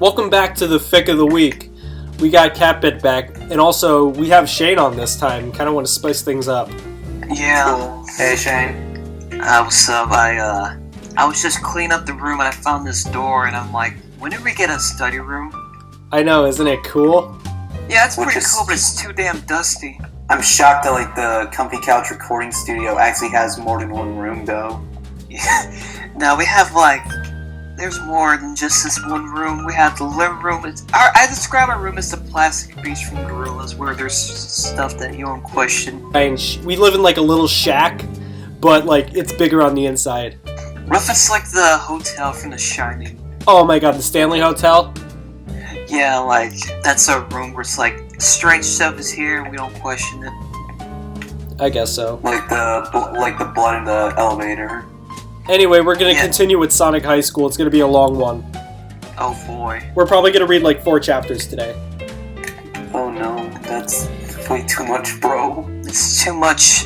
Welcome back to the Fic of the Week. We got CatBit back, and also we have Shane on this time. Kind of want to spice things up. Yeah. Cool. Hey, Shane. What's up? I was just cleaning up the room and I found this door and I'm like, when did we get a study room? I know, isn't it cool? Yeah, it's pretty cool, but it's too damn dusty. I'm shocked that the Comfy Couch recording studio actually has more than one room, though. Yeah. No, we have there's more than just this one room. We have the living room. I describe our room as the plastic beach from Gorillas, where there's stuff that you don't question. We live in a little shack, but it's bigger on the inside. What if it's like the hotel from The Shining? Oh my god, the Stanley Hotel? Yeah, that's a room where it's strange stuff is here and we don't question it. I guess so. Like the blood in the elevator. Anyway, we're gonna continue with Sonic High School. It's gonna be a long one. Oh boy. We're probably gonna read 4 chapters today. Oh no, that's way too much, bro. It's too much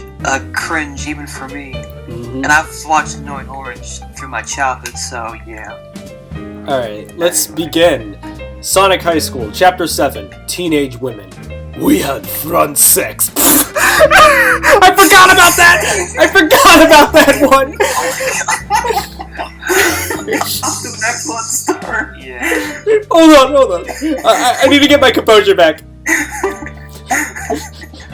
cringe even for me. Mm-hmm. And I've watched Annoying Orange through my childhood, so yeah. Alright, let's begin. Sonic High School, Chapter 7, Teenage Women. We had front sex. I forgot about that! I forgot about that one! How the next one start? Yeah. Hold on. I need to get my composure back.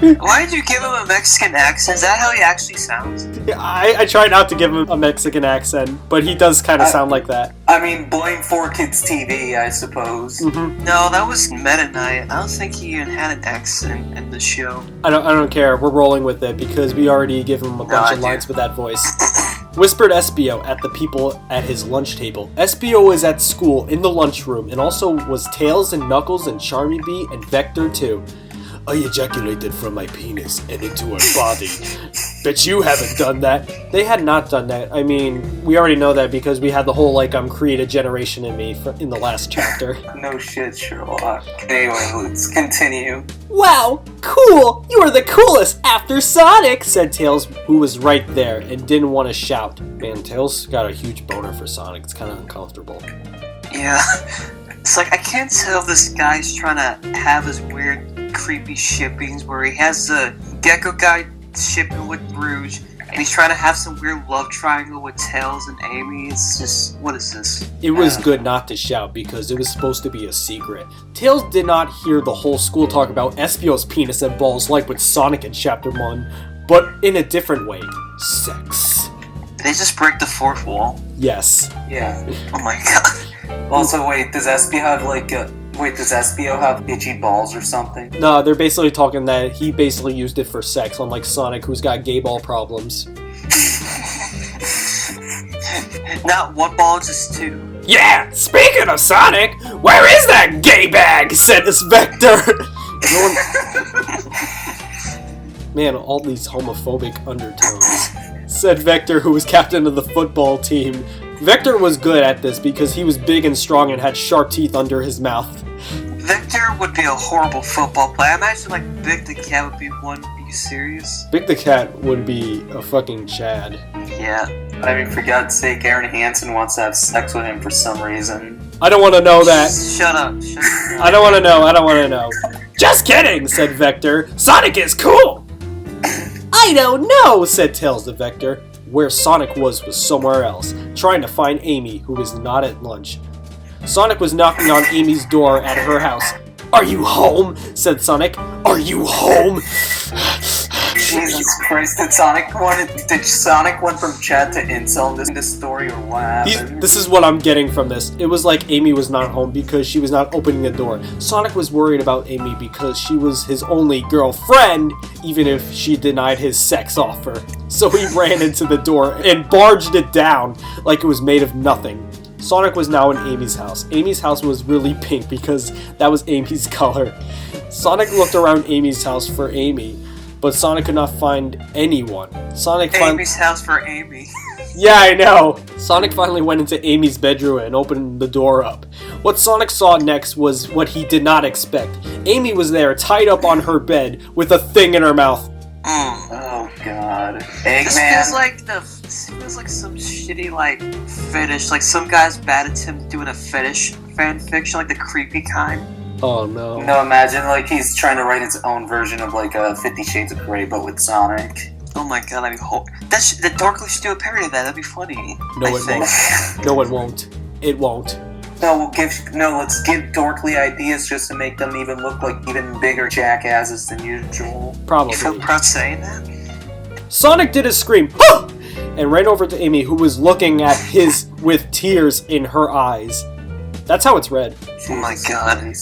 Why did you give him a Mexican accent? Is that how he actually sounds? I try not to give him a Mexican accent, but he does kind of sound like that. I mean, blame 4Kids TV, I suppose. Mm-hmm. No, that was Meta Knight. I don't think he even had an accent in the show. I don't care. We're rolling with it because we already give him a bunch of lines with that voice. Whispered Espio at the people at his lunch table. Espio is at school in the lunchroom and also was Tails and Knuckles and Charmy Bee and Vector too. I ejaculated from my penis and into her body. Bet you haven't done that. They had not done that. I mean, we already know that because we had the whole create a generation in me in the last chapter. No shit, Sherlock. Anyway, let's continue. Wow, cool! You are the coolest after Sonic, said Tails, who was right there and didn't want to shout. Man, Tails got a huge boner for Sonic. It's kind of uncomfortable. Yeah. It's I can't tell if this guy's trying to have his weird creepy shippings where he has the Gecko guy shipping with Rouge and he's trying to have some weird love triangle with Tails and Amy. It's just, what is this? It was good not to shout because it was supposed to be a secret. Tails did not hear the whole school talk about Espio's penis and balls like with Sonic in Chapter 1, but in a different way. Sex. Did they just break the fourth wall? Yes. Yeah. Oh my god. Also, wait, does Espio have itchy balls or something? No, they're basically talking that he basically used it for sex, unlike Sonic, who's got gay ball problems. Not one ball, just 2. Yeah! Speaking of Sonic, where is that gay bag? Said this Vector. Man, all these homophobic undertones. Said Vector, who was captain of the football team. Vector was good at this because he was big and strong and had sharp teeth under his mouth. Vector would be a horrible football player. I imagine Big the Cat would be one. Are you serious? Big the Cat would be a fucking Chad. Yeah. I mean, for God's sake, Aaron Hansen wants to have sex with him for some reason. I don't want to know that. Shut up. I don't want to know. Just kidding, said Vector. Sonic is cool! I don't know, said Tails to Vector. Where Sonic was somewhere else, trying to find Amy, who was not at lunch. Sonic was knocking on Amy's door at her house. Are you home? Said Sonic. Are you home? Jesus Christ, did Sonic went from chat to incel in this story, or what happened? This is what I'm getting from this. It was like Amy was not home because she was not opening the door. Sonic was worried about Amy because she was his only girlfriend, even if she denied his sex offer. So he ran into the door and barged it down like it was made of nothing. Sonic was now in Amy's house. Amy's house was really pink because that was Amy's color. Sonic looked around Amy's house for Amy, but Sonic could not find anyone. Amy's house for Amy. Yeah, I know! Sonic finally went into Amy's bedroom and opened the door up. What Sonic saw next was what he did not expect. Amy was there, tied up on her bed, with a thing in her mouth. Oh god. This feels like some shitty fetish. Some guy's bad at him doing a fetish fan fiction, like the creepy kind. Oh no. No, imagine like he's trying to write his own version of like 50 Shades of Grey, but with Sonic. Oh my god, that'd be the Darkly should do a parody of that. That'd be funny. No, it won't. No, it won't. It won't. No, let's give Dorkly ideas just to make them even look like even bigger jackasses than usual. Probably. You feel proud saying that? Sonic did a scream, "Ah!" and ran over to Amy, who was looking at his with tears in her eyes. That's how it's read. Oh my god.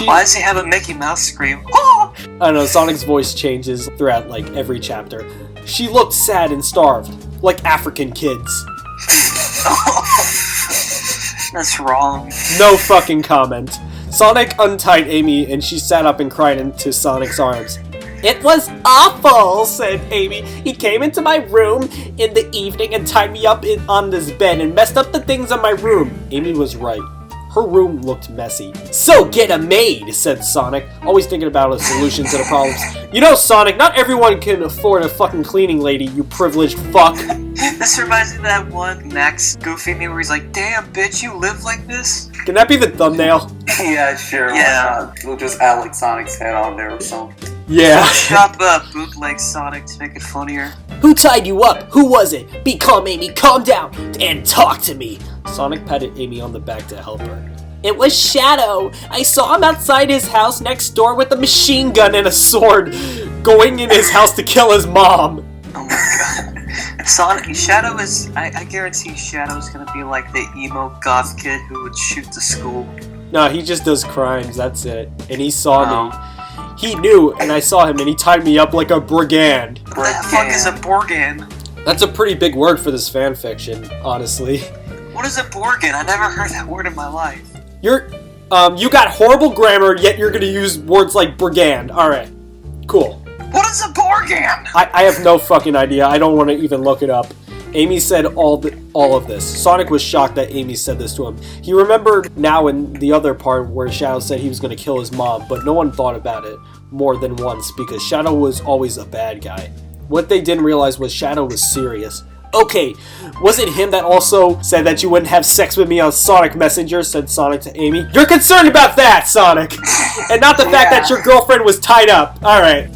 Why does he have a Mickey Mouse scream? Oh! I don't know, Sonic's voice changes throughout, like, every chapter. She looked sad and starved, like African kids. That's wrong. No fucking comment. Sonic untied Amy, and she sat up and cried into Sonic's arms. "It was awful," said Amy. "He came into my room in the evening and tied me up on this bed and messed up the things in my room." Amy was right. Her room looked messy. "So get a maid," said Sonic, always thinking about a solution to the problems. You know, Sonic, not everyone can afford a fucking cleaning lady, you privileged fuck. This reminds me of that one Max Goofy meme where he's like, "Damn, bitch, you live like this?" Can that be the thumbnail? Yeah, sure. Yeah. We'll just add like Sonic's head on there or something. Yeah. Chop bootleg Sonic to make it funnier. "Who tied you up? Who was it? Be calm, Amy, calm down, and talk to me." Sonic patted Amy on the back to help her. "It was Shadow. I saw him outside his house next door with a machine gun and a sword, going in his house to kill his mom." Oh my god. Shadow is... I guarantee Shadow's gonna be like the emo goth kid who would shoot the school. No, he just does crimes, that's it. And he saw me. Oh. He knew, and I saw him, and he tied me up like a brigand. What the fuck is a Borgan? That's a pretty big word for this fanfiction, honestly. What is a Borgan? I never heard that word in my life. You got horrible grammar, yet you're gonna use words like brigand. Alright, cool. What is a Borgan? I have no fucking idea. I don't want to even look it up. Amy said all of this. Sonic was shocked that Amy said this to him. He remembered now in the other part where Shadow said he was going to kill his mom, but no one thought about it more than once because Shadow was always a bad guy. What they didn't realize was Shadow was serious. "Okay, was it him that also said that you wouldn't have sex with me on Sonic Messenger?" said Sonic to Amy. "You're concerned about that, Sonic! And not the fact that your girlfriend was tied up. Alright."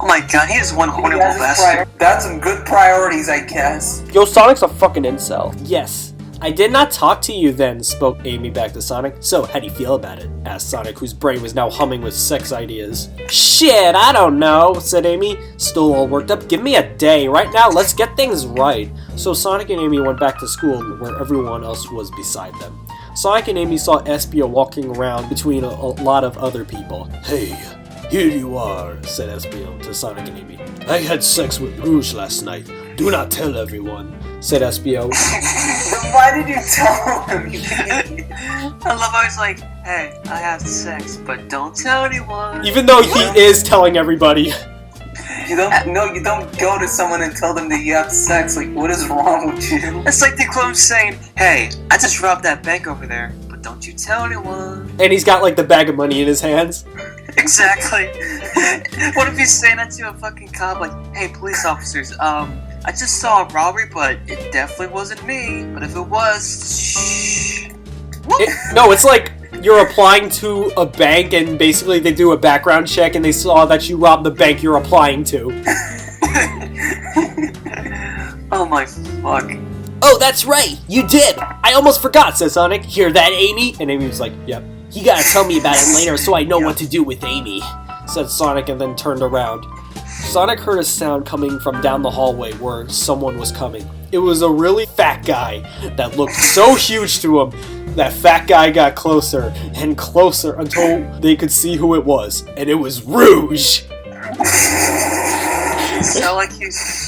Oh my god, he is one horrible bastard. That's some good priorities, I guess. Yo, Sonic's a fucking incel. "Yes. I did not talk to you then," spoke Amy back to Sonic. "So, how do you feel about it?" asked Sonic, whose brain was now humming with sex ideas. "Shit, I don't know," said Amy, still all worked up. "Give me a day. Right now, let's get things right." So Sonic and Amy went back to school where everyone else was beside them. Sonic and Amy saw Espio walking around between a lot of other people. "Hey, here you are," said Espio to Sonic and Amy. "I had sex with Rouge last night. Do not tell everyone," said Espio. Why did you tell him? I love how he's like, "Hey, I have sex, but don't tell anyone." Even though he is telling everybody. You don't go to someone and tell them that you have sex. Like, what is wrong with you? It's like the clone saying, "Hey, I just robbed that bank over there, but don't you tell anyone." And he's got like the bag of money in his hands. Exactly. What if he's saying that to a fucking cop, like, "Hey, police officers, I just saw a robbery, but it definitely wasn't me. But if it was, shh." No, it's like you're applying to a bank and basically they do a background check and they saw that you robbed the bank you're applying to. Oh my fuck. "Oh, that's right, you did! I almost forgot," said Sonic. "Hear that, Amy?" And Amy was like, "Yep." "You gotta tell me about it later so I know what to do with Amy," said Sonic and then turned around. Sonic heard a sound coming from down the hallway where someone was coming. It was a really fat guy that looked so huge to him. That fat guy got closer and closer until they could see who it was. And it was Rouge!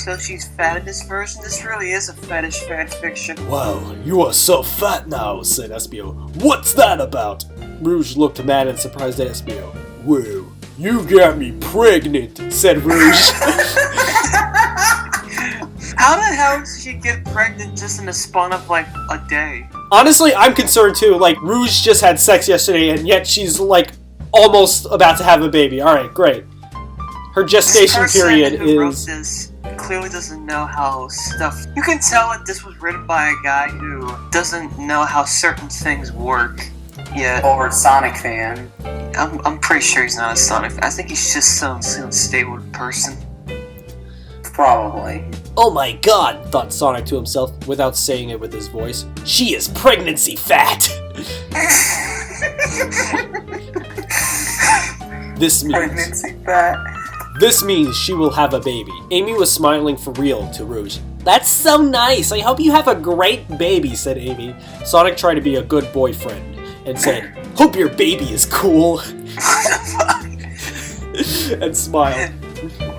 So she's fat in this version? This really is a fetish fan fiction. "Wow, you are so fat now," said Espio. "What's that about?" Rouge looked mad and surprised at Espio. "Well, you got me pregnant," said Rouge. How the hell did she get pregnant just in the span of like a day? Honestly, I'm concerned too. Like, Rouge just had sex yesterday and yet she's like almost about to have a baby. Alright, great. Her gestation period who wrote is... this clearly doesn't know how stuff... You can tell that this was written by a guy who doesn't know how certain things work. Yeah. Or Sonic fan. I'm pretty sure he's not a Sonic fan. I think he's just some unstable person. Probably. Oh my god, thought Sonic to himself, without saying it with his voice. She is pregnancy fat! This means... Pregnancy fat. This means she will have a baby. Amy was smiling for real to Rouge. That's so nice! I hope you have a great baby, said Amy. Sonic tried to be a good boyfriend and said, hope your baby is cool. And smiled.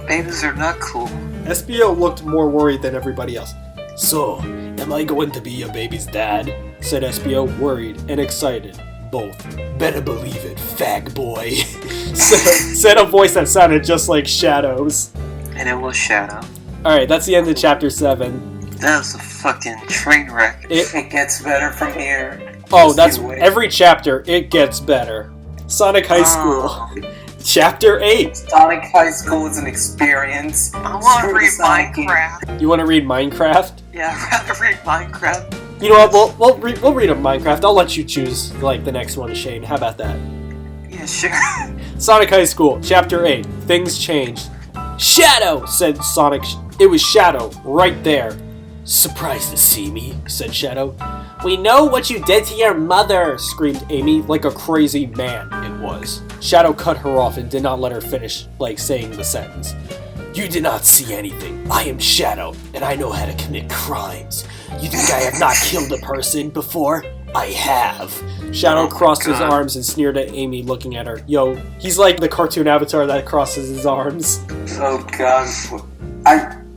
Babies are not cool. SBO looked more worried than everybody else. So, am I going to be your baby's dad? Said SBO, worried and excited. Both. Better believe it, fag boy. said a voice that sounded just like Shadow's. And it was Shadow. Alright, that's the end of Chapter 7. That was a fucking train wreck. It gets better from here. Oh, that's every chapter, it gets better. Sonic High School. Chapter 8. Sonic High School is an experience. I want to read Minecraft. You want to read Minecraft? Yeah, I'd rather read Minecraft. You know what, we'll read a Minecraft. I'll let you choose, like, the next one, Shane. How about that? Yeah, sure. Sonic High School, Chapter 8. Things changed. Shadow, said Sonic. It was Shadow, right there. Surprised to see me, said Shadow. We know what you did to your mother, screamed Amy, like a crazy man it was. Shadow cut her off and did not let her finish, like, saying the sentence. You did not see anything. I am Shadow, and I know how to commit crimes. You think I have not killed a person before? I have. Shadow crossed his arms and sneered at Amy, looking at her. Yo, he's like the cartoon avatar that crosses his arms. Oh god.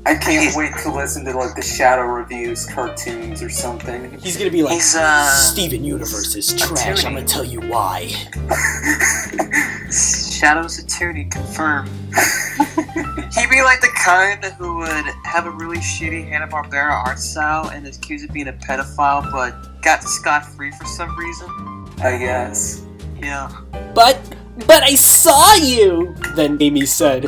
I can't wait to listen to like the Shadow Reviews cartoons or something. He's gonna be like, Steven Universe is trash, I'm gonna tell you why. Shadow's attorney, confirmed. He'd be like the kind who would have a really shitty Hanna-Barbera art style and is accused of being a pedophile, but got scot-free for some reason. I guess. Yeah. But I saw you! Then Amy said.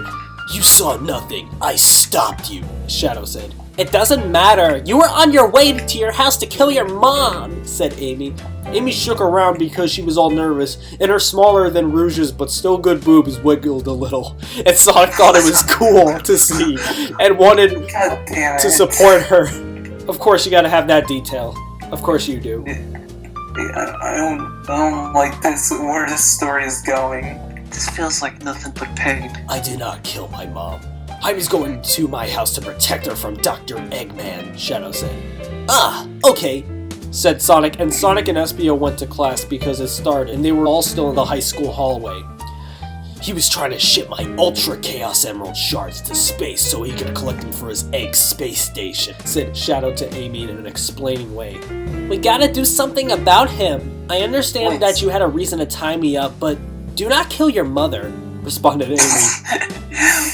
You saw nothing. I stopped you, Shadow said. It doesn't matter. You were on your way to your house to kill your mom, said Amy. Amy shook around because she was all nervous, and her smaller than Rouge's but still good boobs wiggled a little. And Sonic thought it was cool to see, and wanted to support her. Of course you gotta have that detail. Of course you do. I don't like this, where this story is going. This feels like nothing but pain. I did not kill my mom. I was going to my house to protect her from Dr. Eggman, Shadow said. Ah, okay, said Sonic, and Sonic and SBO went to class because it started, and they were all still in the high school hallway. He was trying to ship my Ultra Chaos Emerald shards to space so he could collect them for his egg space station, said Shadow to Amy in an explaining way. We gotta do something about him. I understand that you had a reason to tie me up, but do not kill your mother, responded Amy.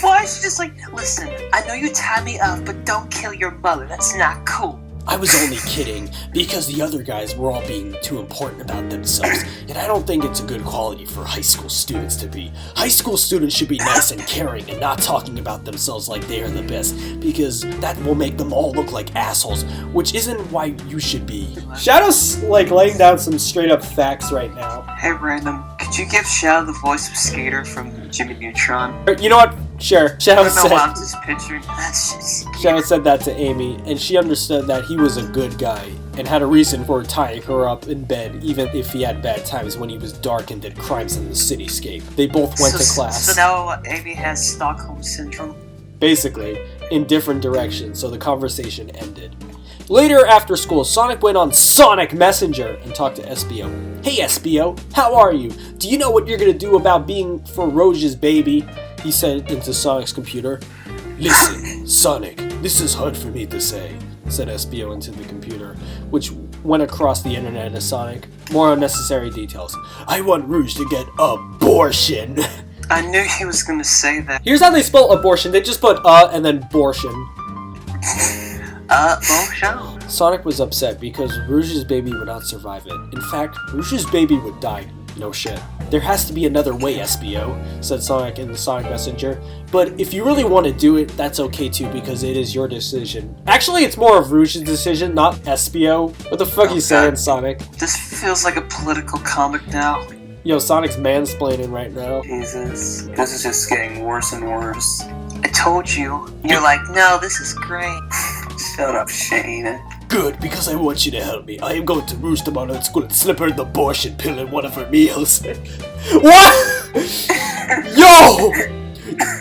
Why is she just like, listen, I know you tied me up, but don't kill your mother. That's not cool. I was only kidding, because the other guys were all being too important about themselves, and I don't think it's a good quality for high school students to be. High school students should be nice and caring and not talking about themselves like they are the best, because that will make them all look like assholes, which isn't why you should be. Shadow's like laying down some straight up facts right now. Hey Random, could you give Shadow the voice of Skater from Jimmy Neutron? You know what? Sure. Shadow said. I'm just picturing that shit. Shadow said that to Amy, and she understood that he was a good guy and had a reason for tying her up in bed, even if he had bad times when he was dark and did crimes in the cityscape. They both went to class. So now Amy has Stockholm Syndrome? Basically, in different directions, so the conversation ended. Later after school, Sonic went on Sonic Messenger and talked to SBO. Hey SBO, how are you? Do you know what you're gonna do about being for Rouge's baby? He said into Sonic's computer. Listen, Sonic, this is hard for me to say, said SBO into the computer, which went across the internet to Sonic. More unnecessary details. I want Rouge to get abortion. I knew he was gonna say that. Here's how they spell abortion. They just put and then abortion. Abortion. Sonic was upset because Rouge's baby would not survive it. In fact, Rouge's baby would die No shit. There has to be another way, SBO, said Sonic in the Sonic Messenger. But if you really want to do it, that's okay too, because it is your decision. Actually, it's more of Rouge's decision, not SBO. What the fuck you saying, Sonic? This feels like a political comic now. Yo, Sonic's mansplaining right now. Jesus. This is just getting worse and worse. I told you. You're like, no, this is great. Shut up, Shane. Good, because I want you to help me. I am going to Rouge tomorrow at school and slip her the abortion pill in one of her meals. What? Yo!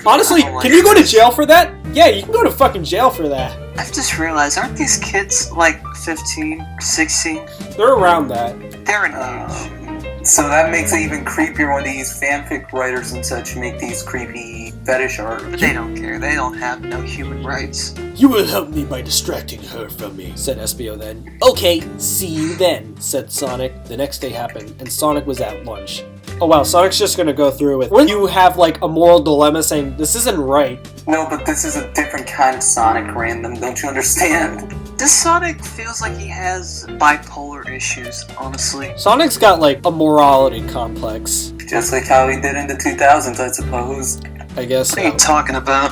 Honestly, can you go to jail for that? Yeah, you can go to fucking jail for that. I've just realized, aren't these kids like 15, 16? They're around that. They're an age. So that makes it even creepier when these fanfic writers and such make these creepy fetish art. But they don't care. They don't have no human rights. You will help me by distracting her from me, said SBO then. Okay, see you then, said Sonic. The next day happened, and Sonic was at lunch. Oh wow, Sonic's just gonna go through with, when you have like a moral dilemma saying, this isn't right. No, but this is a different kind of Sonic random, don't you understand? This Sonic feels like he has bipolar issues, honestly. Sonic's got like a morality complex. Just like how he did in the 2000s, I suppose. I guess. What are you talking about?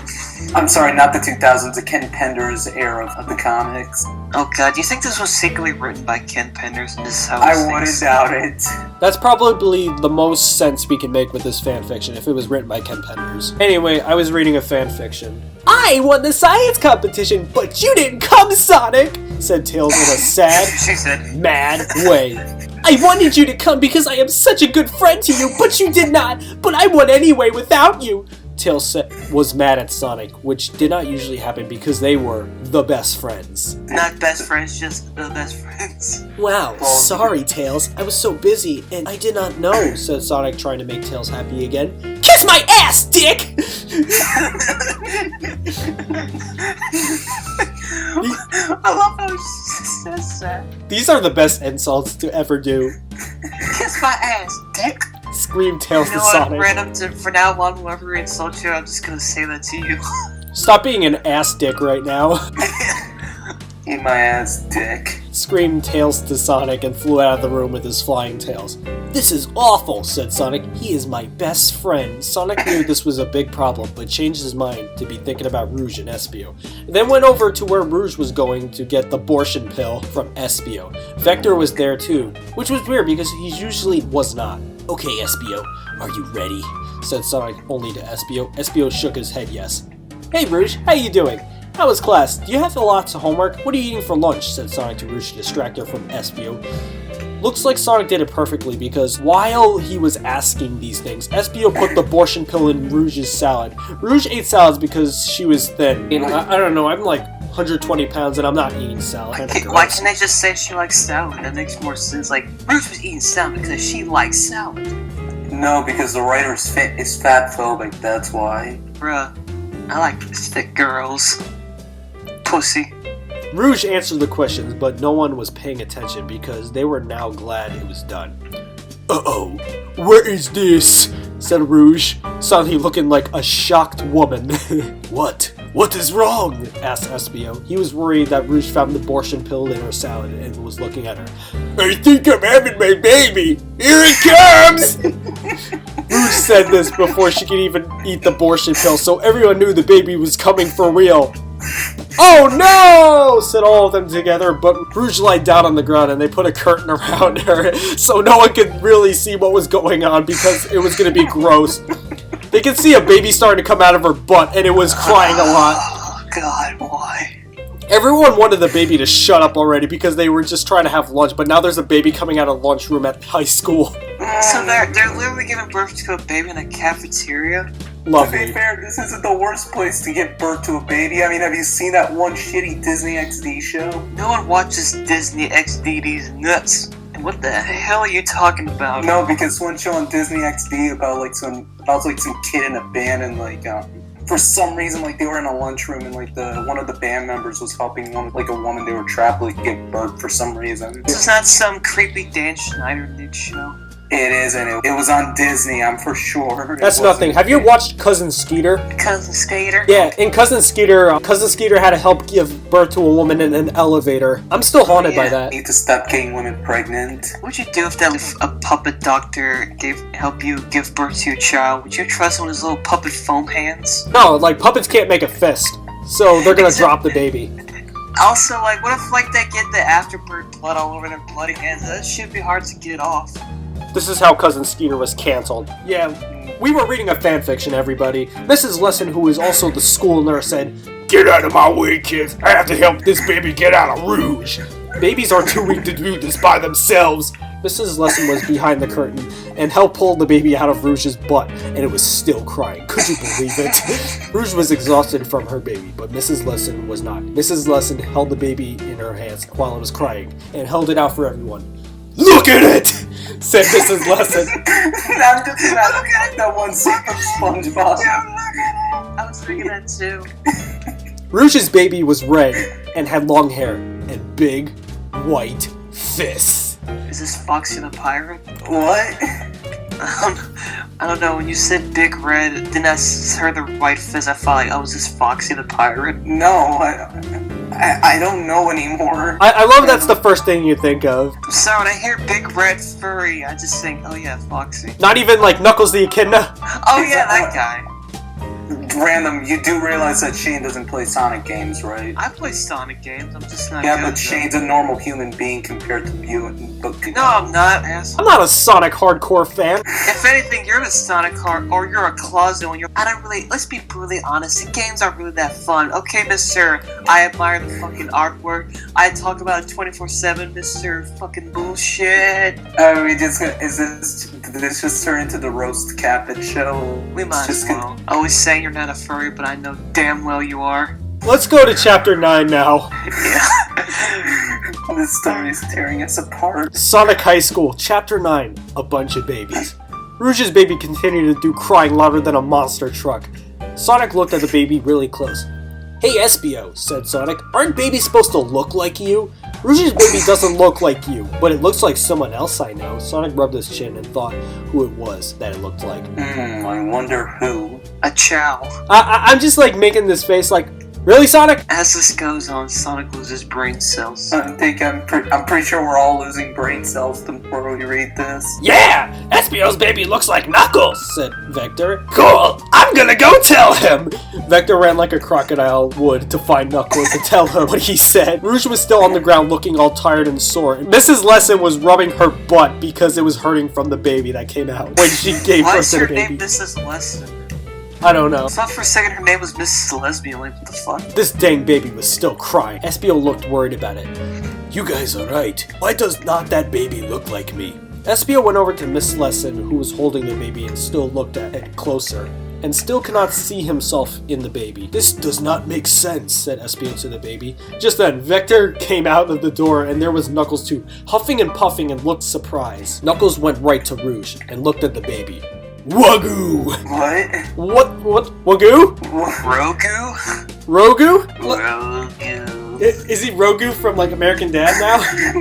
I'm sorry, not the 2000s, the Ken Penders era of the comics. Oh god, do you think this was secretly written by Ken Penders and this is how I wouldn't doubt it. That's probably the most sense we can make with this fanfiction if it was written by Ken Penders. Anyway, I was reading a fanfiction. I won the science competition, but you didn't come, Sonic, said Tails in a sad, she said, mad way. I wanted you to come because I am such a good friend to you, but you did not. But I won anyway without you. Tails was mad at Sonic, which did not usually happen because they were the best friends. Not best friends, just the best friends. Wow, sorry Tails, I was so busy and I did not know, said Sonic, trying to make Tails happy again. Kiss my ass, dick! I love how she says that. These are the best insults to ever do. Kiss my ass, dick! Scream Tails You know to what, Sonic. random for now on, whoever insults you, I'm just gonna say that to you. Stop being an ass dick right now. Eat my ass, dick. Screamed Tails to Sonic and flew out of the room with his flying tails. This is awful, said Sonic. He is my best friend. Sonic knew this was a big problem, but changed his mind to be thinking about Rouge and Espio. Then went over to where Rouge was going to get the abortion pill from Espio. Vector was there too, which was weird because he usually was not. Okay, Espio, are you ready? Said Sonic only to Espio. Espio shook his head yes. Hey Rouge, how you doing? How was class? Do you have lots of homework? What are you eating for lunch? Said Sonic to Rouge to distract her from Espio. Looks like Sonic did it perfectly because while he was asking these things, Espio put the abortion pill in Rouge's salad. Rouge ate salads because she was thin. And I don't know, I'm like 120 pounds and I'm not eating salad. Why can't they just say she likes salad? That makes more sense. Like, Rouge was eating salad because she likes salad. No, because the writer is fat phobic, that's why. Bruh, I like thick girls. Pussy. Rouge answered the questions, but no one was paying attention because they were now glad it was done. Uh-oh, where is this? Said Rouge, suddenly looking like a shocked woman. What? What is wrong? Asked Espio. He was worried that Rouge found the abortion pill in her salad and was looking at her. I think I'm having my baby! Here it comes! Rouge said this before she could even eat the abortion pill, so everyone knew the baby was coming for real. Oh no! Said all of them together, but Rouge lied down on the ground and they put a curtain around her so no one could really see what was going on because it was going to be gross. They could see a baby starting to come out of her butt and it was crying a lot. Oh god, why? Everyone wanted the baby to shut up already because they were just trying to have lunch, but now there's a baby coming out of the lunchroom at high school. So they're literally giving birth to a baby in a cafeteria? Lovely. To be fair, this isn't the worst place to give birth to a baby. I mean, have you seen that one shitty Disney XD show? No one watches Disney XD, these nuts. And what the hell are you talking about? No, because one show on Disney XD about some kid in a band and for some reason they were in a lunchroom and one of the band members was helping a woman they were trapped give birth for some reason. This is not some creepy Dan Schneider Nick show. It is, and it was on Disney, I'm for sure. That's nothing. Have you watched Cousin Skeeter? Cousin Skater? Yeah, in Cousin Skeeter, Cousin Skeeter had to help give birth to a woman in an elevator. I'm still haunted by that. You need to stop getting women pregnant. What would you do if a puppet doctor help you give birth to your child? Would you trust him with his little puppet foam hands? No, like, puppets can't make a fist, so they're gonna drop the baby. Also, like, what if, like, they get the afterbirth blood all over their bloody hands? That should be hard to get off. This is how Cousin Skeeter was canceled. Yeah, we were reading a fanfiction, everybody. Mrs. Lesson, who is also the school nurse, said, "Get out of my way, kids. I have to help this baby get out of Rouge. Babies are too weak to do this by themselves." Mrs. Lesson was behind the curtain and helped pull the baby out of Rouge's butt, and it was still crying. Could you believe it? Rouge was exhausted from her baby, but Mrs. Lesson was not. Mrs. Lesson held the baby in her hands while it was crying and held it out for everyone. "Look at it!" said Mrs. Lesson. I'm just imagining like that one scene from SpongeBob. I was thinking that too. Rouge's baby was red and had long hair and big, white fists. Is this Foxy the Pirate? What? I don't know, when you said big red, then I heard the white fizz, I felt like, oh, is this Foxy the Pirate? No, I don't know anymore. I love that's the first thing you think of. So when I hear big red furry, I just think, oh yeah, Foxy. Not even like Knuckles the Echidna. Oh yeah, that guy. Random, you do realize that Shane doesn't play Sonic games, right? I play Sonic games, I'm just not Yeah, good but at Shane's a normal human being compared to you. No, I'm not, asshole. I'm not a Sonic hardcore fan. If anything, you're the Sonic heart, or you're a closet when you're. I don't really. Let's be brutally honest. The games aren't really that fun. Okay, Mister. I admire the fucking artwork. I talk about it 24/7, Mister. Fucking bullshit. Did this just turn into the roast CatBit show? We might as well. Always saying you're not a furry, but I know damn well you are. Let's go to chapter 9 now. Yeah. This story is tearing us apart. Sonic High School, chapter 9. A bunch of babies. Rouge's baby continued to do crying louder than a monster truck. Sonic looked at the baby really close. "Hey, Espio," said Sonic, "aren't babies supposed to look like you? Rouge's baby doesn't look like you, but it looks like someone else I know." Sonic rubbed his chin and thought who it was that it looked like. I wonder who. A chow. I'm just like making this face like, really, Sonic? As this goes on, Sonic loses brain cells. I'm pretty sure we're all losing brain cells the more we read this. "Yeah! Espio's baby looks like Knuckles," said Vector. "Cool! I'm gonna go tell him!" Vector ran like a crocodile would to find Knuckles to tell her what he said. Rouge was still on the ground looking all tired and sore. Mrs. Lesson was rubbing her butt because it was hurting from the baby that came out when she gave Why birth is to her the name baby. Mrs. Lesson? I don't know. I thought for a second her name was Mrs. Lesbian. Like, what the fuck? This dang baby was still crying. Espio looked worried about it. "You guys are right. Why does not that baby look like me?" Espio went over to Miss Lesson, who was holding the baby and still looked at it closer, and still could not see himself in the baby. "This does not make sense," said Espio to the baby. Just then, Vector came out of the door and there was Knuckles too, huffing and puffing and looked surprised. Knuckles went right to Rouge and looked at the baby. "Wagyu!" What? What? Wagyu? Rogu? Rogu? Rogu. Is he Rogu from like American Dad now?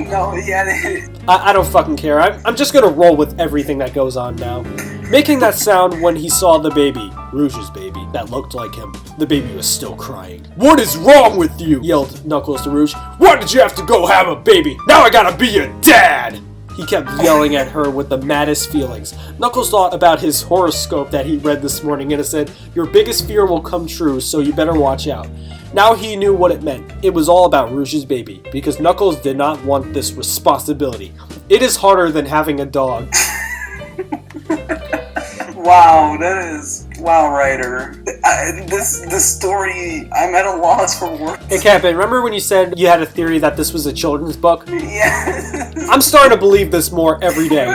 No, yeah. I don't fucking care. I'm just gonna roll with everything that goes on now. Making that sound when he saw the baby, Rouge's baby, that looked like him. The baby was still crying. "What is wrong with you?" yelled Knuckles to Rouge. "Why did you have to go have a baby? Now I gotta be your dad!" He kept yelling at her with the maddest feelings. Knuckles thought about his horoscope that he read this morning and it said, "Your biggest fear will come true, so you better watch out." Now he knew what it meant. It was all about Rouge's baby, because Knuckles did not want this responsibility. It is harder than having a dog. Wow, wow, writer. This story, I'm at a loss for words. Hey, CatBit, remember when you said you had a theory that this was a children's book? Yeah. I'm starting to believe this more every day.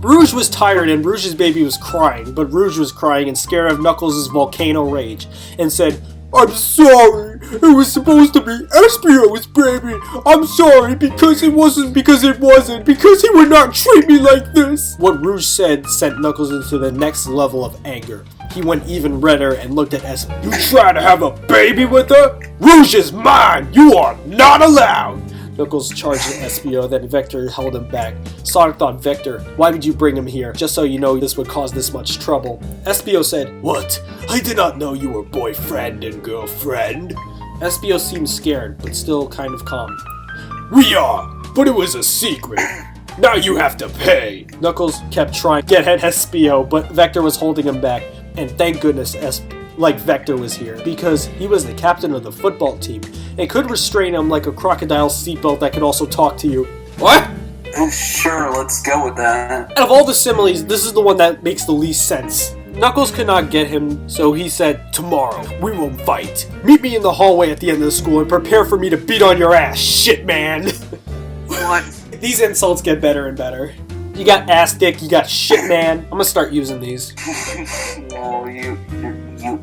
Rouge was tired and Rouge's baby was crying, but Rouge was crying and scared of Knuckles' volcano rage, and said, "I'm sorry, it was supposed to be Espio's baby. I'm sorry because it wasn't, because he would not treat me like this." What Rouge said sent Knuckles into the next level of anger. He went even redder and looked at Espio. "You try to have a baby with her? Rouge is mine! You are not allowed!" Knuckles charged at Espio, then Vector held him back. Sonic thought, Vector, why would you bring him here? Just so you know this would cause this much trouble. Espio said, what? I did not know you were boyfriend and girlfriend. Espio seemed scared, but still kind of calm. We are, but it was a secret. Now you have to pay. Knuckles kept trying to get at Espio, but Vector was holding him back. And thank goodness Vector was here, because he was the captain of the football team and could restrain him like a crocodile seatbelt that could also talk to you. What? Sure, let's go with that. Out of all the similes, this is the one that makes the least sense. Knuckles could not get him, so he said, tomorrow, we will fight. Meet me in the hallway at the end of the school and prepare for me to beat on your ass, shit man. What? These insults get better and better. You got ass dick, you got shit man. I'm gonna start using these. Oh, you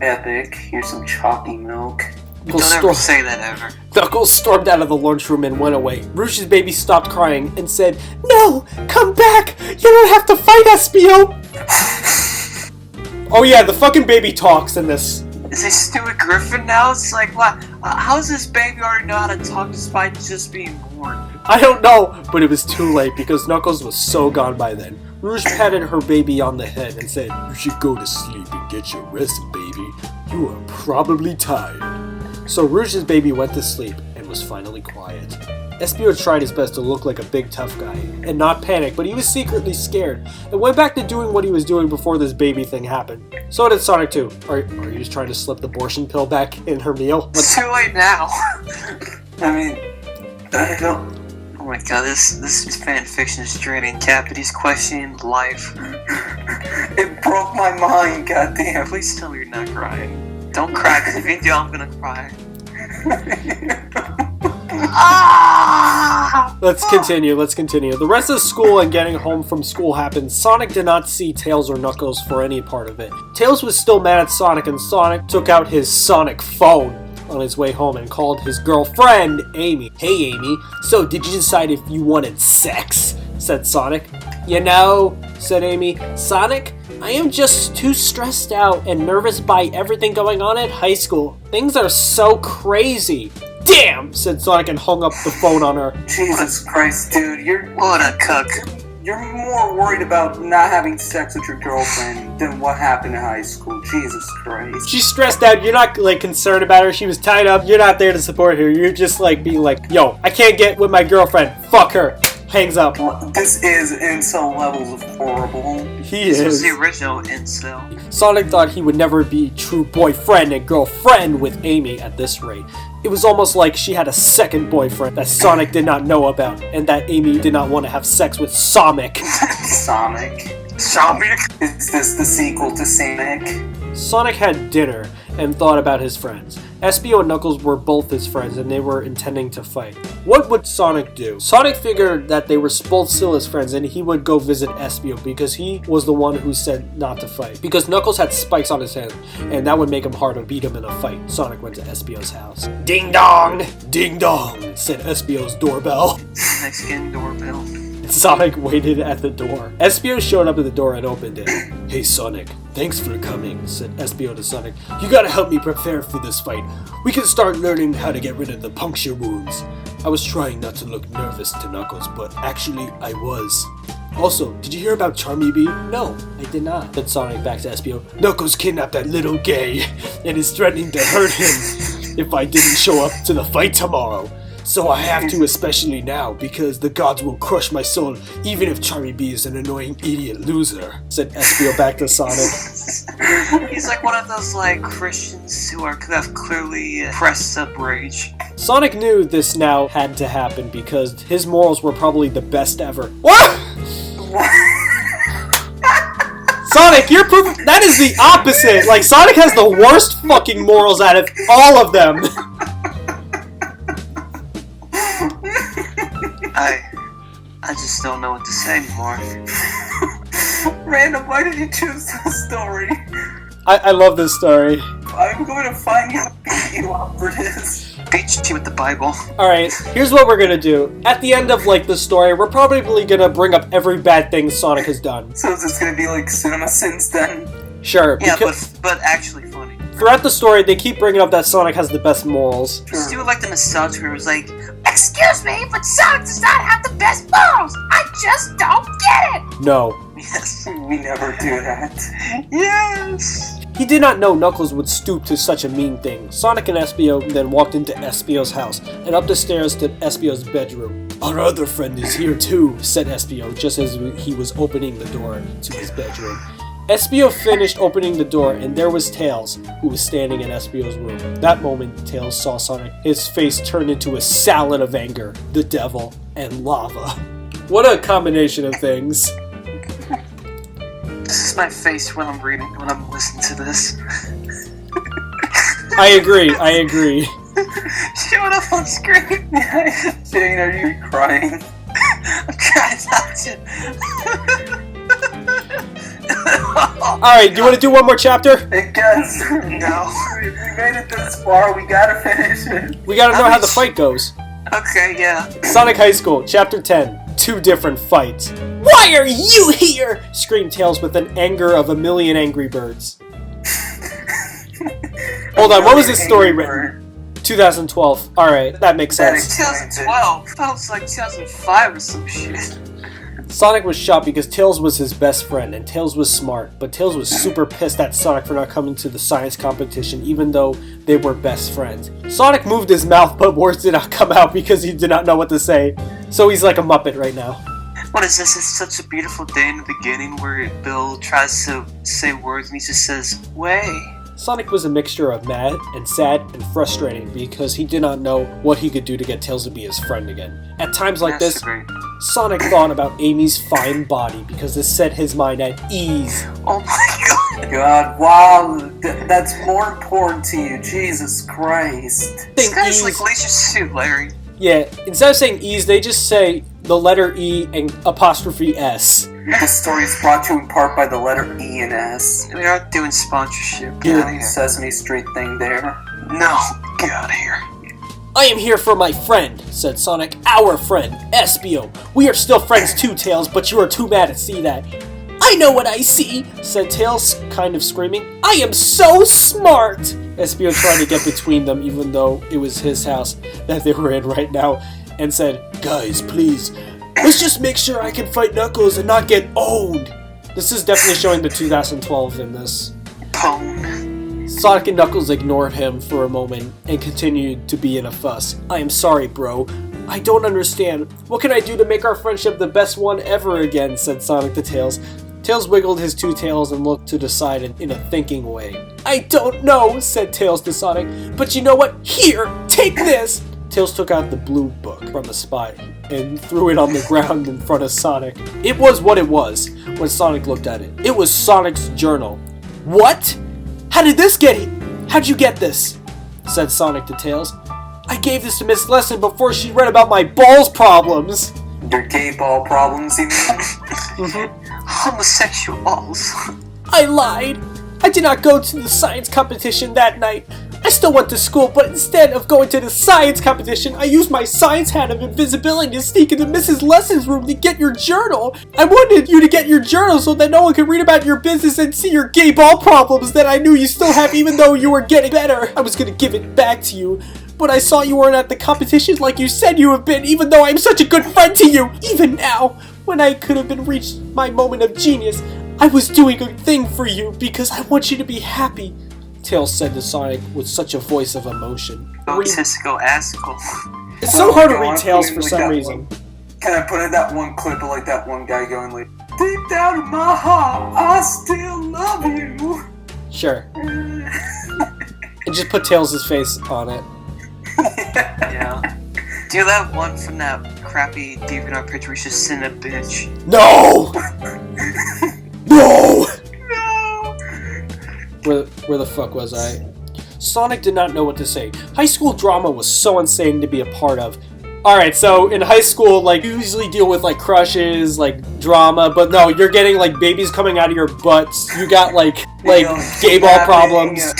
epic. Here's some chalky milk. Don't ever say that ever. Knuckles stormed out of the lunchroom and went away. Rouge's baby stopped crying and said, no, come back! You don't have to fight Espio! Oh yeah, the fucking baby talks in this. Is he Stuart Griffin now? It's like, what? How does this baby already know how to talk despite just being born? I don't know, but it was too late because Knuckles was so gone by then. Rouge patted her baby on the head and said, you should go to sleep and get your rest, baby. You are probably tired. So Rouge's baby went to sleep and was finally quiet. Espio tried his best to look like a big tough guy and not panic, but he was secretly scared and went back to doing what he was doing before this baby thing happened. So did Sonic too. Are you just trying to slip the abortion pill back in her meal? It's too late now. I mean, I don't... Oh my god, this fan fiction is draining. CatBit's questioning life. It broke my mind, goddamn. Please tell me you're not crying. Don't cry, because if you do, I'm gonna cry. Let's continue. The rest of school and getting home from school happened. Sonic did not see Tails or Knuckles for any part of it. Tails was still mad at Sonic, and Sonic took out his Sonic phone on his way home and called his girlfriend, Amy. Hey, Amy, so did you decide if you wanted sex? Said Sonic. You know, said Amy, Sonic, I am just too stressed out and nervous by everything going on at high school. Things are so crazy. Damn, said Sonic and hung up the phone on her. Jesus Christ, dude, What a cuck. You're more worried about not having sex with your girlfriend than what happened in high school. Jesus Christ. She's stressed out. You're not, concerned about her. She was tied up. You're not there to support her. You're just, being like, yo, I can't get with my girlfriend. Fuck her. Hangs up. This is incel levels of horrible. This was the original incel. Sonic thought he would never be true boyfriend and girlfriend with Amy at this rate. It was almost like she had a second boyfriend that Sonic did not know about, and that Amy did not want to have sex with Sonic. Sonic? Is this the sequel to Sonic? Sonic had dinner and thought about his friends. Espio and Knuckles were both his friends and they were intending to fight. What would Sonic do? Sonic figured that they were both still his friends and he would go visit Espio because he was the one who said not to fight. Because Knuckles had spikes on his head and that would make him hard to beat him in a fight. Sonic went to Espio's house. Ding dong! Ding dong! Said Espio's doorbell. Mexican doorbell. Sonic waited at the door. Espio showed up at the door and opened it. Hey Sonic, thanks for coming, said Espio to Sonic. You gotta help me prepare for this fight. We can start learning how to get rid of the puncture wounds. I was trying not to look nervous to Knuckles, but actually I was. Also, did you hear about Charmy Bee? No, I did not, said Sonic back to Espio. Knuckles kidnapped that little gay and is threatening to hurt him if I didn't show up to the fight tomorrow. So I have to, especially now, because the gods will crush my soul even if Charmy Bee is an annoying idiot loser, said Espio back to Sonic. He's like one of those Christians who have clearly pressed up rage. Sonic knew this now had to happen because his morals were probably the best ever. What? Sonic, you're proof that is the opposite. Sonic has the worst fucking morals out of all of them. I just don't know what to say anymore. Random, why did you choose this story? I love this story. I'm going to find you and beat you up for this. Beat you with the Bible. Alright, here's what we're gonna do. At the end of the story, we're probably gonna bring up every bad thing Sonic has done. So is this gonna be Cinema Sins then? Sure. Yeah, but actually funny. Throughout the story, they keep bringing up that Sonic has the best morals. Just do it like the nostalgia where it was Excuse me, but Sonic does not have the best balls! I just don't get it! No. Yes. We never do that. Yes! He did not know Knuckles would stoop to such a mean thing. Sonic and Espio then walked into Espio's house and up the stairs to Espio's bedroom. Our other friend is here too, said Espio just as he was opening the door to his bedroom. Espio finished opening the door and there was Tails, who was standing in Espio's room. That moment, Tails saw Sonic. His face turned into a salad of anger, the devil, and lava. What a combination of things. This is my face when I'm listening to this. I agree. Show it up on screen. Shane, are you crying? I'm trying not to. Alright, do you want to do one more chapter? I guess. No. We made it this far, we gotta finish it. We gotta know how the fight goes. Okay, yeah. Sonic High School, Chapter 10. 2 different fights. Why are you here? Screamed Tails with an anger of a million angry birds. Hold on, what was this story written? 2012. Alright, that makes sense. 2012? That was like 2005 or some shit. Sonic was shocked because Tails was his best friend, and Tails was smart, but Tails was super pissed at Sonic for not coming to the science competition even though they were best friends. Sonic moved his mouth, but words did not come out because he did not know what to say, so he's like a Muppet right now. What is this? It's such a beautiful day in the beginning where Bill tries to say words and he just says, way. Sonic was a mixture of mad and sad and frustrating because he did not know what he could do to get Tails to be his friend again. At times like this, Sonic thought about Amy's fine body because it set his mind at ease. Oh my god. God, wow, that's more important to you, Jesus Christ. This guy's like Leisure Suit Larry. Yeah, instead of saying ease, they just say the letter E and apostrophe S. The story is brought to you in part by the letter E and S. We aren't doing sponsorship. Get Yeah, out of here. Sesame Street thing there. No, get out of here. I am here for my friend, said Sonic. Our friend, Espio. We are still friends too, Tails, but you are too mad to see that. I know what I see, said Tails, kind of screaming. I am so smart! Espio tried to get between them, even though it was his house that they were in right now, and said, guys, please, let's just make sure I can fight Knuckles and not get owned. This is definitely showing the 2012 in this. Pwn. Sonic and Knuckles ignored him for a moment and continued to be in a fuss. I am sorry, bro. I don't understand. What can I do to make our friendship the best one ever again, said Sonic to Tails. Tails wiggled his two tails and looked to the side in a thinking way. I don't know, said Tails to Sonic, but you know what? Here, take this! Tails took out the blue book from the spot and threw it on the ground in front of Sonic. It was what it was when Sonic looked at it. It was Sonic's journal. What? How did this get here? How'd you get this? Said Sonic to Tails. I gave this to Miss Lesson before she read about my balls problems. Your gay ball problems, you mean? Homosexuals. I lied. I did not go to the science competition that night. I still went to school, but instead of going to the science competition, I used my science hat of invisibility to sneak into Mrs. Lesson's room to get your journal. I wanted you to get your journal so that no one could read about your business and see your gay ball problems that I knew you still have even though you were getting better. I was gonna give it back to you, but I saw you weren't at the competition like you said you have been, even though I'm such a good friend to you. Even now, when I could have been reached my moment of genius, I was doing a thing for you because I want you to be happy. Tails said to Sonic with such a voice of emotion. Egotistical asshole. It's so hard to read Tails for some reason. Can I put in that one clip of like that one guy going like, deep down in my heart, I still love you. Sure. And just put Tails' face on it. Yeah. Do that one from that crappy DeviantArt picture where he's just sitting a bitch. No! No! No! Where the fuck was I? Sonic did not know what to say. High school drama was so insane to be a part of. Alright, so in high school, like, you usually deal with, like, crushes, like, drama, but no, you're getting, like, babies coming out of your butts. You got, like gay ball problems.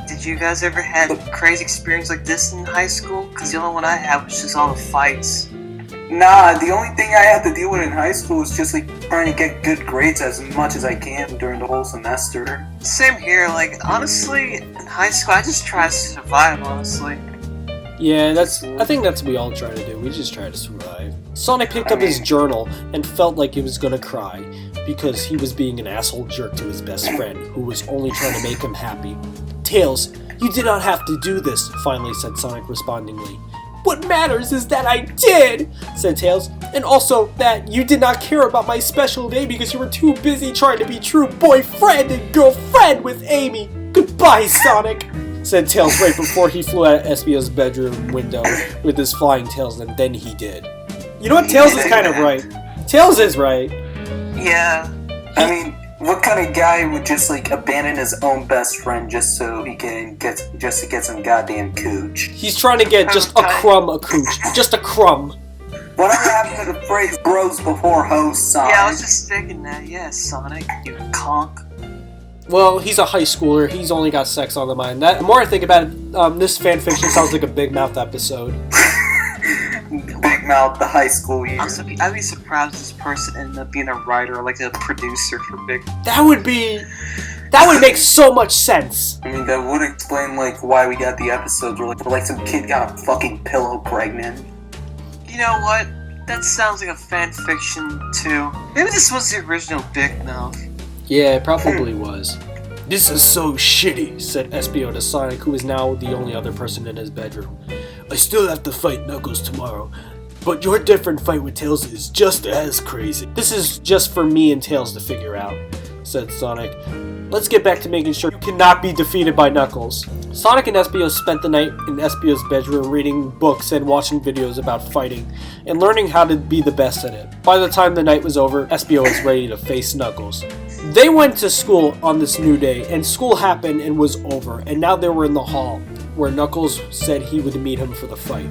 Did you guys ever have a crazy experience like this in high school? Because the only one I had was just all the fights. Nah, the only thing I had to deal with in high school was just, like, trying to get good grades as much as I can during the whole semester. Same here, like, honestly, in high school, I just tried to survive, honestly. Yeah, I think that's what we all try to do. We just try to survive. Sonic picked up his journal and felt like he was gonna cry because he was being an asshole jerk to his best friend, who was only trying to make him happy. Tails, you did not have to do this, finally said Sonic respondingly. What matters is that I did, said Tails, and also that you did not care about my special day because you were too busy trying to be true boyfriend and girlfriend with Amy. Goodbye, Sonic, said Tails right before he flew out of Espio's bedroom window with his flying tails, and then he did. You know what? Tails is kind of right. Tails is right. Yeah. I mean, what kind of guy would just like abandon his own best friend just so he can get some goddamn cooch? He's trying to get just a crumb of cooch. Just a crumb. Whatever happened to the phrase bros before hoes, Sonic? Yeah, I was just thinking that. Yeah, Sonic, you conk. Well, he's a high schooler. He's only got sex on the mind. The more I think about it, this fanfiction sounds like a Big Mouth episode. Big Mouth, the high school year. I'd be surprised if this person ended up being a writer or like a producer for Big. That would make so much sense. I mean, that would explain like why we got the episodes where like some kid got a fucking pillow pregnant. You know what? That sounds like a fan fiction too. Maybe this was the original Big Mouth. Yeah, it probably was. This is so shitty, said Espio to Sonic, who is now the only other person in his bedroom. I still have to fight Knuckles tomorrow, but your different fight with Tails is just as crazy. This is just for me and Tails to figure out, said Sonic. Let's get back to making sure you cannot be defeated by Knuckles. Sonic and Espio spent the night in Espio's bedroom reading books and watching videos about fighting, and learning how to be the best at it. By the time the night was over, Espio was ready to face Knuckles. They went to school on this new day, and school happened and was over, and now they were in the hall, where Knuckles said he would meet him for the fight.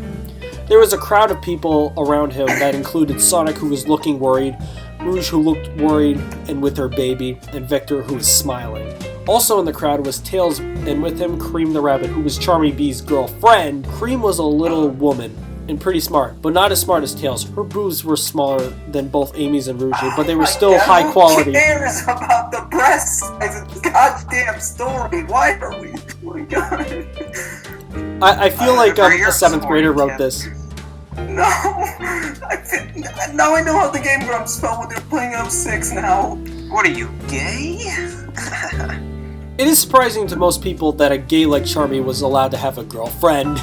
There was a crowd of people around him that included Sonic, who was looking worried, Rouge, who looked worried and with her baby, and Vector, who was smiling. Also in the crowd was Tails, and with him Cream the Rabbit, who was Charmy Bee's girlfriend. Cream was a little woman, and pretty smart, but not as smart as Tails. Her boobs were smaller than both Amy's and Rouge's, but they were still high quality. Who cares about the breast size of the goddamn story? Why are we? Oh my god. I feel like a 7th grader wrote this. No, now I know how the Game Grumps felt when they were playing 06 now. What are you, gay? It is surprising to most people that a gay like Charmy was allowed to have a girlfriend,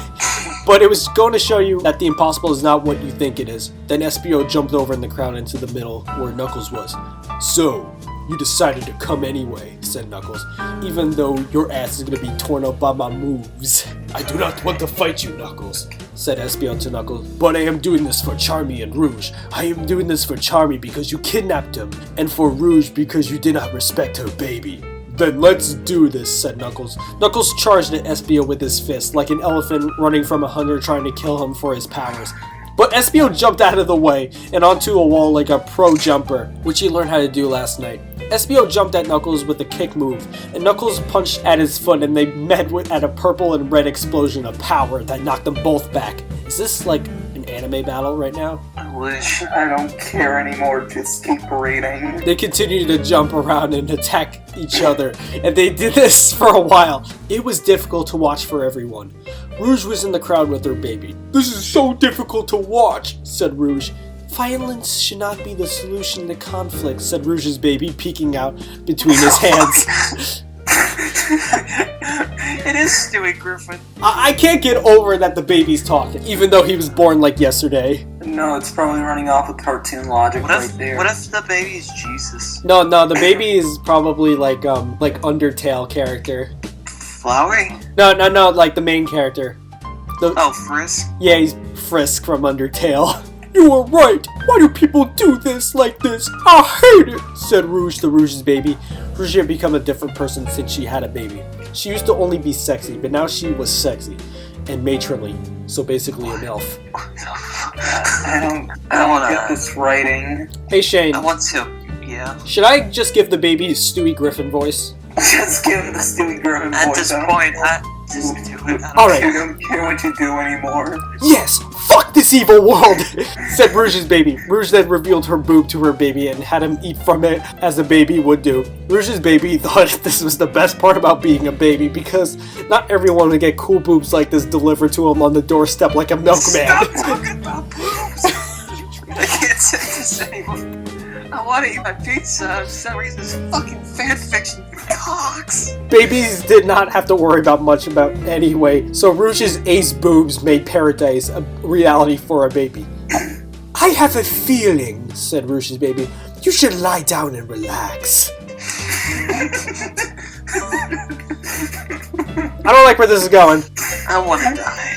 but it was going to show you that the impossible is not what you think it is. Then Espio jumped over in the crowd into the middle where Knuckles was. So, you decided to come anyway, said Knuckles, even though your ass is going to be torn up by my moves. I do not want to fight you, Knuckles, said Espio to Knuckles, but I am doing this for Charmy and Rouge. I am doing this for Charmy because you kidnapped him, and for Rouge because you did not respect her baby. Then let's do this, said Knuckles. Knuckles charged at Espio with his fist, like an elephant running from a hunter trying to kill him for his powers. But Espio jumped out of the way and onto a wall like a pro jumper, which he learned how to do last night. Espio jumped at Knuckles with a kick move, and Knuckles punched at his foot, and they met at a purple and red explosion of power that knocked them both back. Is this like an anime battle right now? I wish. I don't care anymore, just keep reading. They continued to jump around and attack each other, and they did this for a while. It was difficult to watch for everyone. Rouge was in the crowd with her baby. This is so difficult to watch, said Rouge. Violence should not be the solution to conflict, said Rouge's baby, peeking out between his hands. It is Stewie Griffin. I can't get over that the baby's talking, even though he was born like yesterday. No, it's probably running off of cartoon logic right there. What if the baby is Jesus? No, the baby is probably like Undertale character. Flowering? No, like the main character. Frisk? Yeah, he's Frisk from Undertale. You were right! Why do people do this like this? I hate it! Said Rouge to Rouge's baby. Rouge had become a different person since she had a baby. She used to only be sexy, but now she was sexy and matronly, so basically an elf. I don't get this writing. Hey Shane. I want to, yeah. Should I just give the baby Stewie Griffin voice? Just give him the Stewie Griffin voice. At this point, Just do it. I Alright. don't I don't care what you do anymore. Yes, fuck this evil world, said Rouge's baby. Rouge then revealed her boob to her baby and had him eat from it as a baby would do. Rouge's baby thought this was the best part about being a baby because not everyone would get cool boobs like this delivered to him on the doorstep like a milkman. Stop talking about boobs! I can't say this anymore. I want to eat my pizza. For some reason, this fucking fan fiction cocks. Babies did not have to worry about much about anyway, so Rouge's ace boobs made paradise a reality for a baby. I have a feeling, said Rouge's baby, you should lie down and relax. I don't like where this is going. I want to die.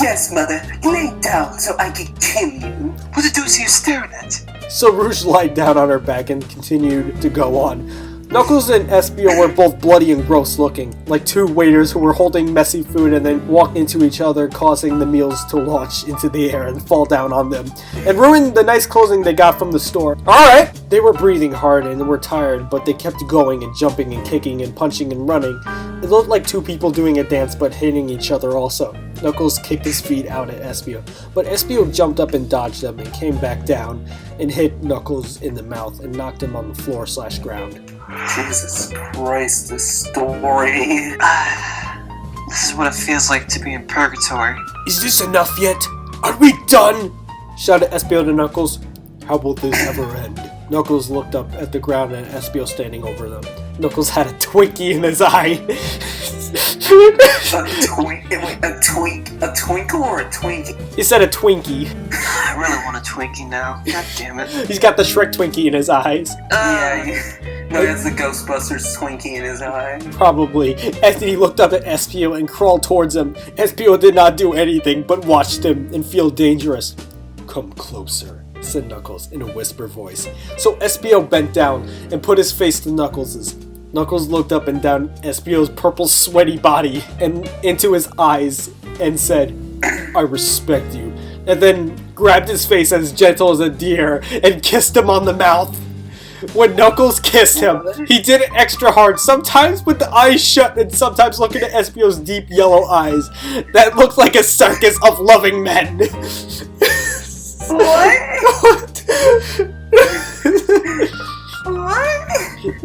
Yes, mother. Lay down so I can kill you. What the deuce are you staring at? So Rouge lied down on her back and continued to go on. Knuckles and Espio were both bloody and gross looking, like two waiters who were holding messy food and then walked into each other, causing the meals to launch into the air and fall down on them, and ruin the nice clothing they got from the store. Alright! They were breathing hard and were tired, but they kept going and jumping and kicking and punching and running. It looked like two people doing a dance but hitting each other also. Knuckles kicked his feet out at Espio, but Espio jumped up and dodged them and came back down and hit Knuckles in the mouth and knocked him on the floor/ground. Jesus Christ, this story. This is what it feels like to be in purgatory. Is this enough yet? Are we done? Shouted Espio to Knuckles. How will this ever end? Knuckles looked up at the ground and Espio standing over them. Knuckles had a Twinkie in his eye. A twinkle or a Twinkie? He said a Twinkie. I really want a Twinkie now. God damn it. He's got the Shrek Twinkie in his eyes. No, that's the Ghostbusters Twinkie in his eye. Probably. Anthony looked up at Espio and crawled towards him. Espio did not do anything but watched him and feel dangerous. Come closer, said Knuckles in a whisper voice. So Espio bent down and put his face to Knuckles's. Knuckles looked up and down Espio's purple sweaty body and into his eyes and said, I respect you, and then grabbed his face as gentle as a deer and kissed him on the mouth. When Knuckles kissed him, he did it extra hard, sometimes with the eyes shut and sometimes looking at Espio's deep yellow eyes that looked like a circus of loving men. What?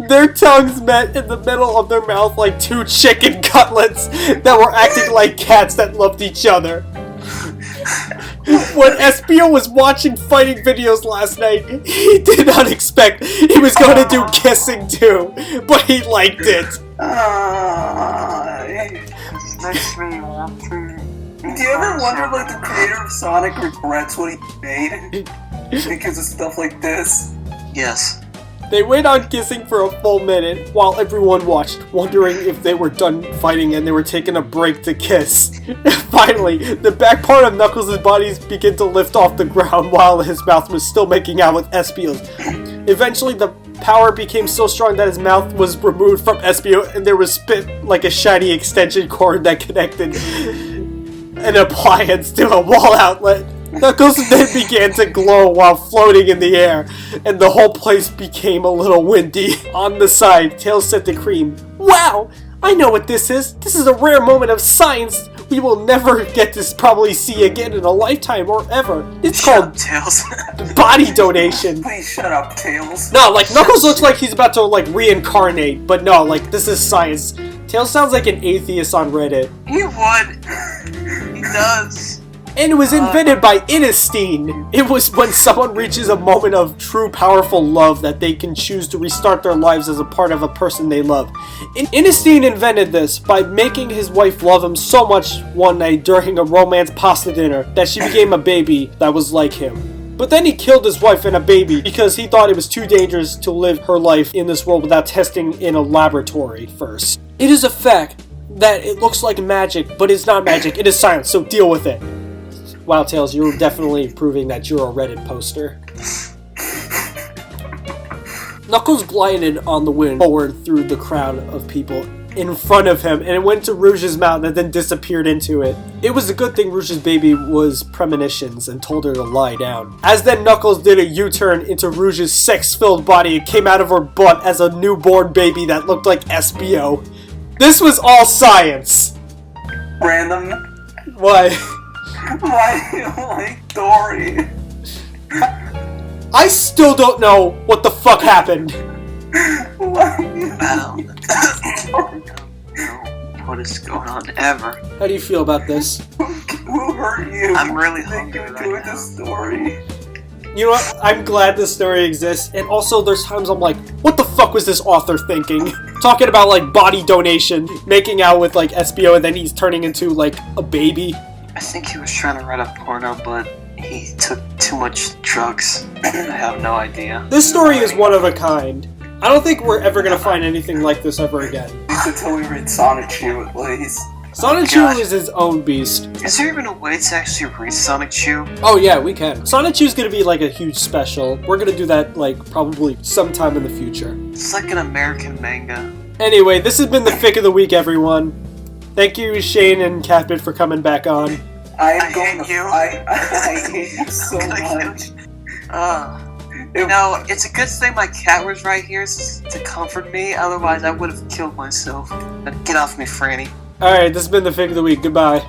Their tongues met in the middle of their mouth like two chicken cutlets that were acting like cats that loved each other. When Espio was watching fighting videos last night, he did not expect he was going to do kissing too, but he liked it. Do you ever wonder, like, the creator of Sonic regrets what he made because of stuff like this? Yes. They went on kissing for a full minute while everyone watched, wondering if they were done fighting and they were taking a break to kiss. Finally, the back part of Knuckles' body began to lift off the ground while his mouth was still making out with Espio's. Eventually, the power became so strong that his mouth was removed from Espio and there was spit like a shiny extension cord that connected an appliance to a wall outlet. Knuckles then began to glow while floating in the air, and the whole place became a little windy. On the side, Tails said to Cream, Wow! I know what this is! This is a rare moment of science we will never get to probably see again in a lifetime or ever. It's called Tails. Body donation. Please shut up, Tails. No, like, Knuckles looks like he's about to, like, reincarnate, but no, like, this is science. Tails sounds like an atheist on Reddit. He would. He does. And it was invented by Innestein. It was when someone reaches a moment of true powerful love that they can choose to restart their lives as a part of a person they love. Innestein invented this by making his wife love him so much one night during a romance pasta dinner that she became a baby that was like him. But then he killed his wife and a baby because he thought it was too dangerous to live her life in this world without testing in a laboratory first. It is a fact that it looks like magic, but it's not magic, it is science, so deal with it. Wow, Tails, you're definitely proving that you're a Reddit poster. Knuckles glided on the wind forward through the crowd of people in front of him, and it went to Rouge's mouth and then disappeared into it. It was a good thing Rouge's baby was premonitions and told her to lie down. As then Knuckles did a U-turn into Rouge's sex-filled body and came out of her butt as a newborn baby that looked like Espio. This was all science! Random. Why? Why do you like Dory? I still don't know what the fuck happened. Why do you I don't know what is going on ever. How do you feel about this? Who hurt you? I'm really Think hungry you're right doing now. this story. You know what? I'm glad this story exists, and also there's times I'm like, what the fuck was this author thinking? Talking about like body donation, making out with like SBO, and then he's turning into like a baby. I think he was trying to write a porno, but he took too much drugs. I have no idea. This story is one of a kind. I don't think we're ever gonna find anything like this ever again. At least until we read Sonic Chew, at least. Sonic Chew is his own beast. Is there even a way to actually read Sonic Chew? Oh yeah, we can. Sonic Chew's gonna be like a huge special. We're gonna do that like probably sometime in the future. It's like an American manga. Anyway, this has been the Fic of the Week, everyone. Thank you, Shane and CatBit, for coming back on. I hate you. I hate you so I'm gonna much. You know, it's a good thing my cat was right here to comfort me, otherwise I would have killed myself. Get off me, Franny. Alright, this has been the Fic of the Week. Goodbye.